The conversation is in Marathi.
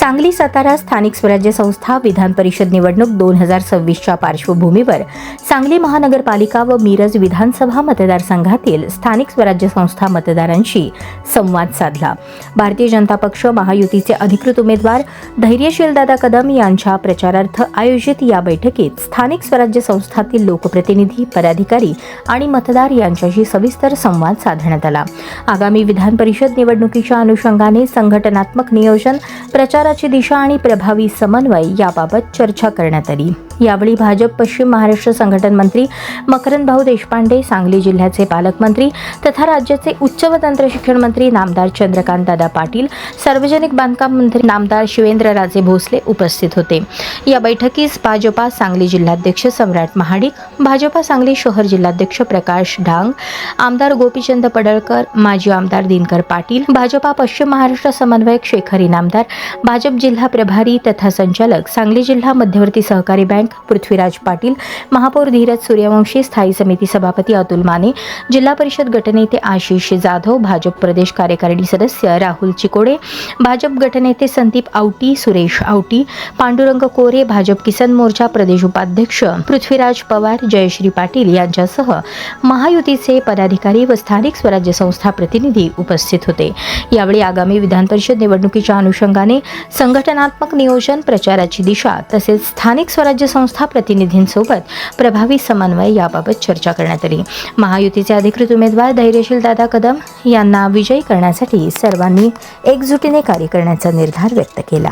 सांगली सातारा स्थानिक स्वराज्य संस्था विधान परिषद निवडणूक 2026च्या पार्श्वभूमीवर सांगली महानगरपालिका व मिरज विधानसभा मतदारसंघातील स्थानिक स्वराज्य संस्था मतदारांशी संवाद साधला। भारतीय जनता पक्ष महायुतीचे अधिकृत उमेदवार धैर्यशील दादा कदम यांच्या प्रचारार्थ आयोजित या बैठकीत स्थानिक स्वराज्य संस्थातील लोकप्रतिनिधी, पदाधिकारी आणि मतदार यांच्याशी सविस्तर संवाद साधण्यात आला। आगामी विधान परिषद निवडणुकीच्या अनुषंगाने संघटनात्मक नियोजन, प्रचाराची दिशा आणि प्रभावी समन्वय याबाबत चर्चा करण्यात आली। यावेळी भाजप पश्चिम महाराष्ट्र संघटन मंत्री मकरंदभाऊ देशपांडे, सांगली जिल्ह्याचे पालकमंत्री तथा राज्याचे उच्च व तंत्र शिक्षण मंत्री नामदार चंद्रकांत दादा पाटील, सार्वजनिक बांधकाम मंत्री नामदार शिवेंद्रराजे भोसले उपस्थित होते। या बैठकीस भाजपा सांगली जिल्हाध्यक्ष सम्राट महाडिक, भाजपा सांगली शहर जिल्हाध्यक्ष प्रकाश डांग, आमदार गोपीचंद पडळकर, माजी आमदार दिनकर पाटील, भाजपा पश्चिम महाराष्ट्र समन्वयक शेखर इनामदार, भाजप जिल्हा प्रभारी तथा संचालक सांगली जिल्हा मध्यवर्ती सहकारी बँक पृथ्वीराज पाटील, महापौर धीरज सूर्यवंशी, स्थायी समिती सभापती अतुल माने, जिल्हा परिषद गटनेते आशिष जाधव, भाजप प्रदेश कार्यकारिणी सदस्य राहुल चिकोडे, भाजप गटनेते संदीप आवटी, सुरेश आवटी, पांडुरंग कोरे, भाजप किसान मोर्चा प्रदेश उपाध्यक्ष पृथ्वीराज पवार, जयश्री पाटील यांच्यासह महायुतीचे पदाधिकारी व स्थानिक स्वराज्य संस्था प्रतिनिधी उपस्थित होते। यावेळी आगामी विधान परिषद निवडणुकीच्या अनुषंगाने संघटनात्मक नियोजन, प्रचाराची दिशा तसेच स्थानिक स्वराज्य संस्था प्रतिनिधींसोबत प्रभावी समन्वय याबाबत चर्चा करण्यात आली। महायुतीचे अधिकृत उमेदवार धैर्यशील दादा कदम यांना विजयी करण्यासाठी सर्वांनी एकजुटीने कार्य करण्याचा निर्धार व्यक्त केला।